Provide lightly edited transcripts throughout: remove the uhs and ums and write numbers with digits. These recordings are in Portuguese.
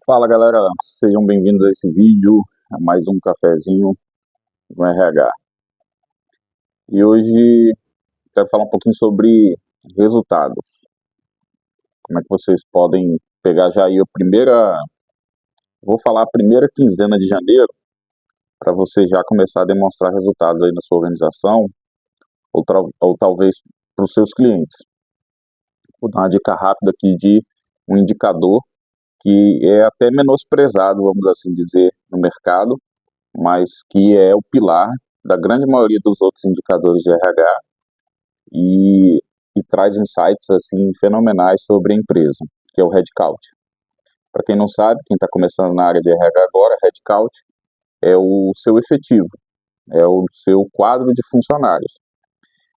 Fala galera, sejam bem-vindos a esse vídeo, a mais um cafezinho no RH. E hoje quero falar um pouquinho sobre resultados. Como é que vocês podem pegar já aí vou falar a primeira quinzena de janeiro, para você já começar a demonstrar resultados aí na sua organização, ou talvez para os seus clientes. Vou dar uma dica rápida aqui de um indicador que é até menosprezado, vamos assim dizer, no mercado, mas que é o pilar da grande maioria dos outros indicadores de RH e, e traz insights assim fenomenais sobre a empresa, que é o headcount. Para quem não sabe, quem está começando na área de RH agora, headcount é o seu efetivo, é o seu quadro de funcionários.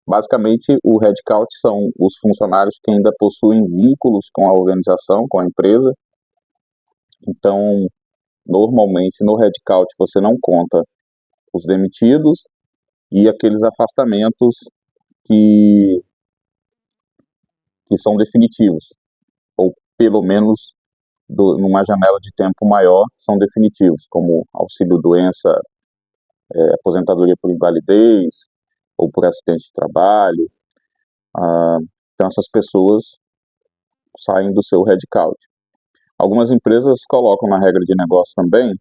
Basicamente, o headcount são os funcionários que ainda possuem vínculos com a organização, com a empresa. Então, normalmente, no headcount você não conta os demitidos e aqueles afastamentos que, que são definitivos, ou pelo menos numa janela de tempo maior, são definitivos, como auxílio-doença, aposentadoria por invalidez, ou por acidente de trabalho. Então, essas pessoas saem do seu headcount. Algumas empresas colocam na regra de negócio também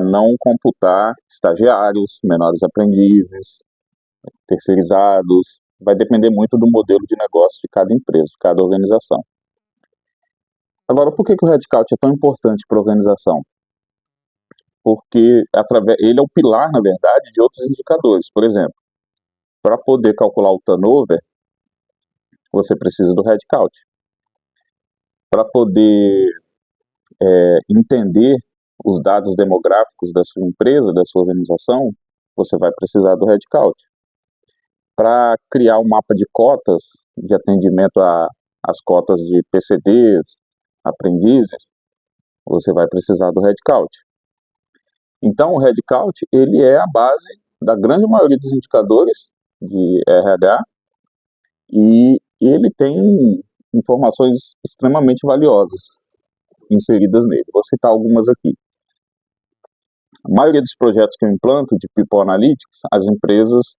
não computar estagiários, menores aprendizes, terceirizados. Vai depender muito do modelo de negócio de cada empresa, de cada organização. Agora, por que o headcount é tão importante para a organização? Porque ele é o pilar, na verdade, de outros indicadores. Por exemplo, para poder calcular o turnover, você precisa do headcount. Para poder entender os dados demográficos da sua empresa, da sua organização, você vai precisar do headcount. Para criar um mapa de cotas de atendimento às cotas de PCDs, aprendizes, você vai precisar do headcount. Então, o headcount ele é a base da grande maioria dos indicadores de RH e ele tem informações extremamente valiosas inseridas nele. Vou citar algumas aqui. A maioria dos projetos que eu implanto de People Analytics, as empresas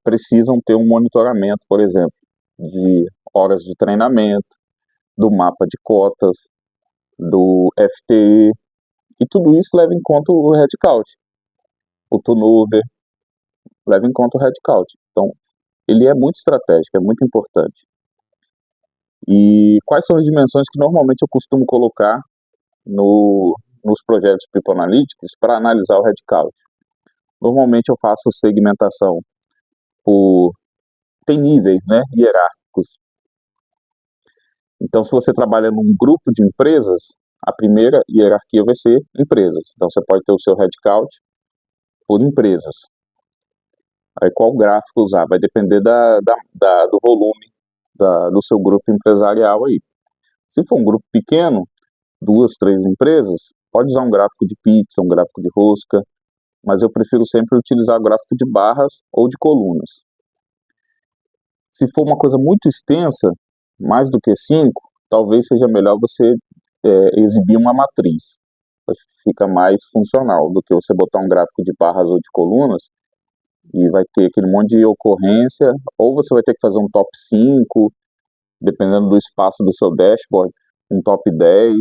precisam ter um monitoramento, por exemplo, de horas de treinamento, do mapa de cotas, do FTE, e tudo isso leva em conta o headcount. O turnover leva em conta o headcount. Então, ele é muito estratégico, é muito importante. E quais são as dimensões que normalmente eu costumo colocar nos projetos People Analytics para analisar o headcount? Normalmente eu faço segmentação tem níveis, né, hierárquicos. Então, se você trabalha num grupo de empresas, a primeira hierarquia vai ser empresas. Então, você pode ter o seu headcount por empresas. Aí, qual gráfico usar? Vai depender do volume do seu grupo empresarial aí. Se for um grupo pequeno, 2, 3 empresas, pode usar um gráfico de pizza, um gráfico de rosca, mas eu prefiro sempre utilizar gráfico de barras ou de colunas. Se for uma coisa muito extensa, mais do que 5, talvez seja melhor você exibir uma matriz. Fica mais funcional do que você botar um gráfico de barras ou de colunas e vai ter aquele monte de ocorrência, ou você vai ter que fazer um top 5, dependendo do espaço do seu dashboard, um top 10.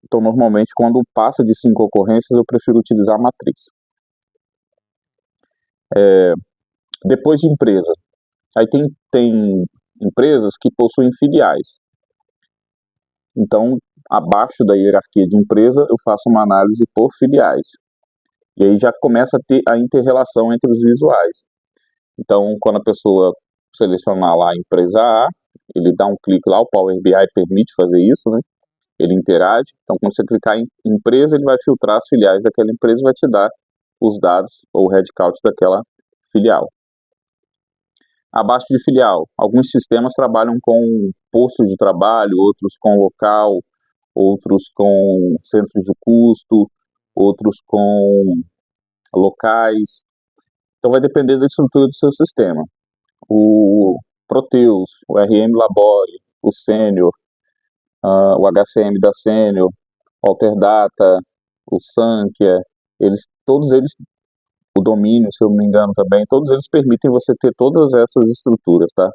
Então, normalmente, quando passa de 5 ocorrências, eu prefiro utilizar a matriz. Depois de empresa, aí tem empresas que possuem filiais. Então, abaixo da hierarquia de empresa, eu faço uma análise por filiais. E aí já começa a ter a inter-relação entre os visuais. Então, quando a pessoa selecionar lá a empresa A, ele dá um clique lá, o Power BI permite fazer isso, né? Ele interage. Então, quando você clicar em empresa, ele vai filtrar as filiais daquela empresa e vai te dar os dados ou o headcount daquela filial. Abaixo de filial, alguns sistemas trabalham com postos de trabalho, outros com local, outros com centros de custo, outros com locais. Então vai depender da estrutura do seu sistema. O Proteus, o RM Labore, o Sênior, o HCM da Senior, o Alterdata, o Sankhya, todos eles, o domínio, se eu não me engano também, todos eles permitem você ter todas essas estruturas, tá?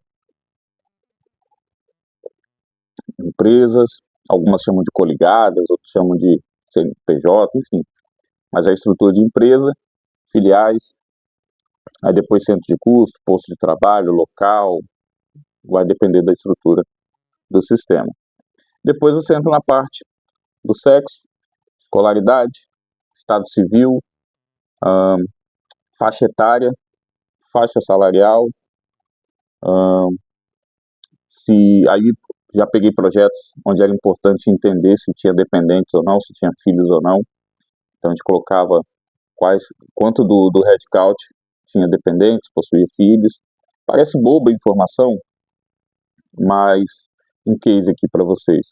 Empresas, algumas chamam de coligadas, outros chamam de CNPJ, enfim. Mas a estrutura de empresa, filiais, aí depois centro de custo, posto de trabalho, local, vai depender da estrutura do sistema. Depois você entra na parte do sexo, escolaridade, estado civil, faixa etária, faixa salarial, aí já peguei projetos onde era importante entender se tinha dependentes ou não, se tinha filhos ou não. Então a gente colocava quanto do headcount tinha dependentes, possuía filhos. Parece boba a informação, mas um case aqui para vocês.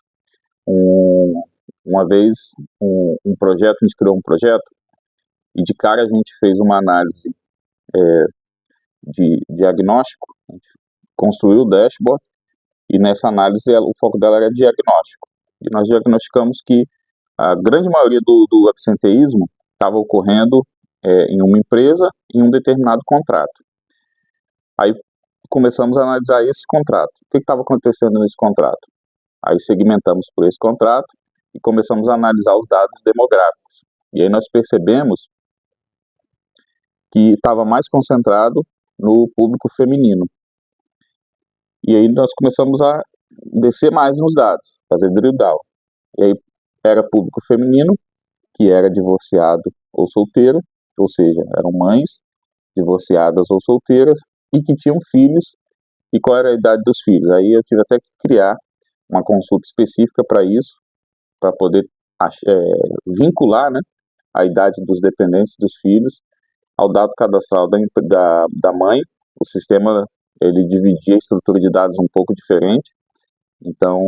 Uma vez, um projeto, a gente criou um projeto e de cara a gente fez uma análise de diagnóstico, a gente construiu o dashboard e nessa análise o foco dela era diagnóstico. E nós diagnosticamos que a grande maioria do absenteísmo estava ocorrendo em uma empresa, em um determinado contrato. Aí começamos a analisar esse contrato. O que estava acontecendo nesse contrato? Aí segmentamos por esse contrato e começamos a analisar os dados demográficos. E aí nós percebemos que estava mais concentrado no público feminino. E aí nós começamos a descer mais nos dados, fazer drill down. E aí era público feminino, que era divorciado ou solteiro, ou seja, eram mães divorciadas ou solteiras e que tinham filhos. E qual era a idade dos filhos? Aí eu tive até que criar uma consulta específica para isso, para poder vincular, né, a idade dos dependentes dos filhos ao dado cadastral da mãe. O sistema ele dividia a estrutura de dados um pouco diferente, então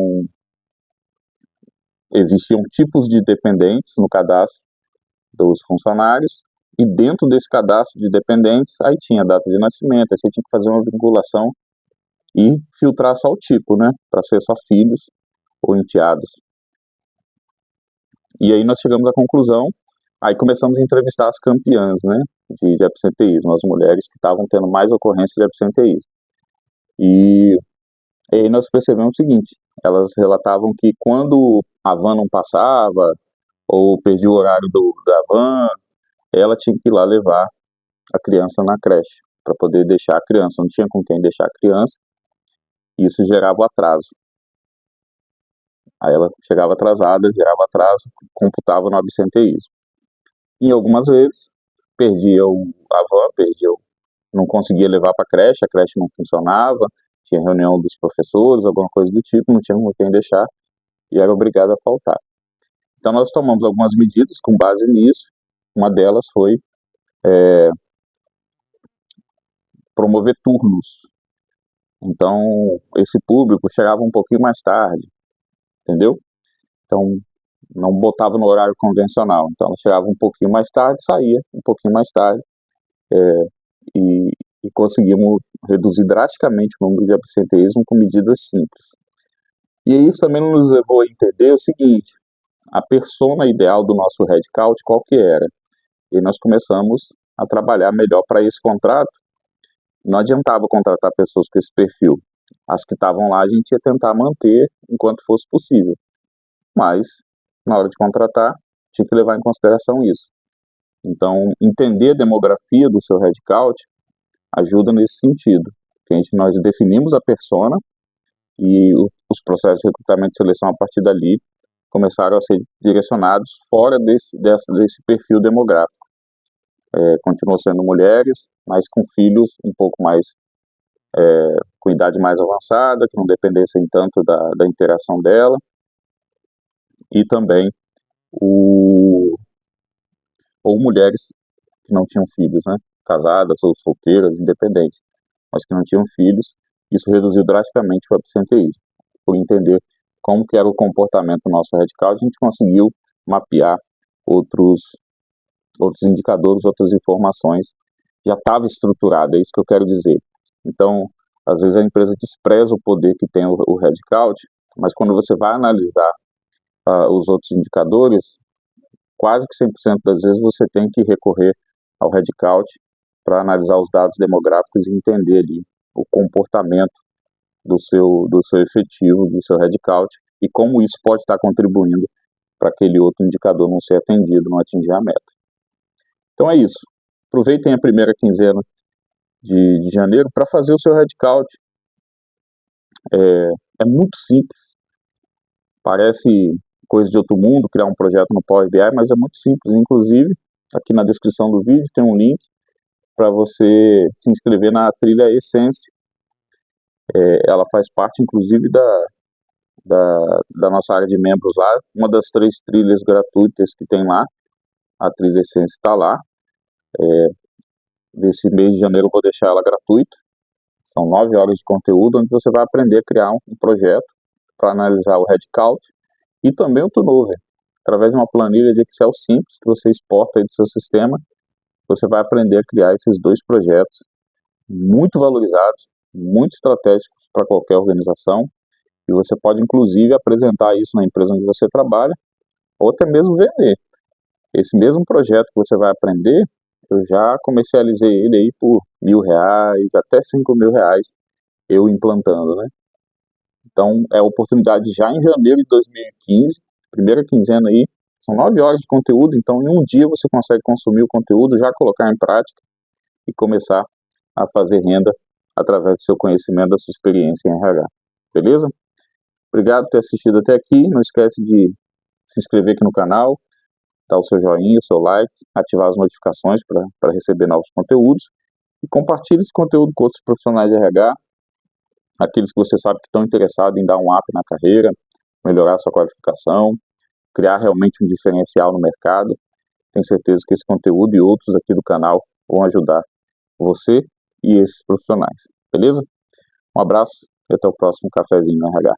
existiam tipos de dependentes no cadastro dos funcionários, e dentro desse cadastro de dependentes, aí tinha a data de nascimento, aí você tinha que fazer uma vinculação e filtrar só o tipo, né, para ser só filhos ou enteados. E aí nós chegamos à conclusão, aí começamos a entrevistar as campeãs, né, de absenteísmo, as mulheres que estavam tendo mais ocorrências de absenteísmo. E aí nós percebemos o seguinte, elas relatavam que quando a van não passava, ou perdia o horário da van, ela tinha que ir lá levar a criança na creche, para poder deixar a criança, não tinha com quem deixar a criança, e isso gerava o atraso. Aí ela chegava atrasada, gerava atraso, computava no absenteísmo. E algumas vezes, perdia a van, não conseguia levar para a creche não funcionava, tinha reunião dos professores, alguma coisa do tipo, não tinha com quem deixar, e era obrigado a faltar. Então nós tomamos algumas medidas com base nisso, uma delas foi promover turnos. Então esse público chegava um pouquinho mais tarde, entendeu? Então não botava no horário convencional, então ela chegava um pouquinho mais tarde, saía um pouquinho mais tarde, e conseguimos reduzir drasticamente o número de absenteísmo com medidas simples. E isso também nos levou a entender o seguinte, a persona ideal do nosso headcount, qual que era? E nós começamos a trabalhar melhor para esse contrato. Não adiantava contratar pessoas com esse perfil. As que estavam lá a gente ia tentar manter enquanto fosse possível. Mas, na hora de contratar, tinha que levar em consideração isso. Então, entender a demografia do seu headcount ajuda nesse sentido. Nós definimos a persona e os processos de recrutamento e seleção a partir dali começaram a ser direcionados fora desse perfil demográfico. Continuou sendo mulheres, mas com filhos um pouco mais, com idade mais avançada, que não dependessem tanto da interação dela, e também ou mulheres que não tinham filhos, né, casadas ou solteiras, independentes, mas que não tinham filhos. Isso reduziu drasticamente o absenteísmo. Por entender como que era o comportamento do nosso headcount, a gente conseguiu mapear outros indicadores, outras informações. Já estava estruturado, é isso que eu quero dizer. Então, às vezes a empresa despreza o poder que tem o headcount, mas quando você vai analisar os outros indicadores, quase que 100% das vezes você tem que recorrer ao headcount para analisar os dados demográficos e entender ali o comportamento do seu efetivo, do seu headcount, e como isso pode estar contribuindo para aquele outro indicador não ser atendido, não atingir a meta. Então é isso. Aproveitem a primeira quinzena de janeiro para fazer o seu headcount. É muito simples, parece coisa de outro mundo criar um projeto no Power BI, mas é muito simples. Inclusive, aqui na descrição do vídeo tem um link para você se inscrever na trilha Essence. Ela faz parte, inclusive, da nossa área de membros lá. Uma das 3 trilhas gratuitas que tem lá, a trilha Essence está lá. Desse mês de janeiro eu vou deixar ela gratuita. São 9 horas de conteúdo, onde você vai aprender a criar um projeto para analisar o headcount e também o turnover. Através de uma planilha de Excel simples que você exporta aí do seu sistema, você vai aprender a criar esses 2 projetos muito valorizados, muito estratégicos para qualquer organização, e você pode inclusive apresentar isso na empresa onde você trabalha, ou até mesmo vender. Esse mesmo projeto que você vai aprender, eu já comercializei ele aí por R$1.000, até R$5.000, eu implantando, né? Então, é a oportunidade já em janeiro de 2015, primeira quinzena aí, são 9 horas de conteúdo, então em um dia você consegue consumir o conteúdo, já colocar em prática e começar a fazer renda através do seu conhecimento, da sua experiência em RH. Beleza? Obrigado por ter assistido até aqui, não esquece de se inscrever aqui no canal, dar o seu joinha, o seu like, ativar as notificações para receber novos conteúdos e compartilhe esse conteúdo com outros profissionais de RH, aqueles que você sabe que estão interessados em dar um up na carreira, melhorar sua qualificação, criar realmente um diferencial no mercado. Tenho certeza que esse conteúdo e outros aqui do canal vão ajudar você e esses profissionais, beleza? Um abraço e até o próximo cafezinho no RH.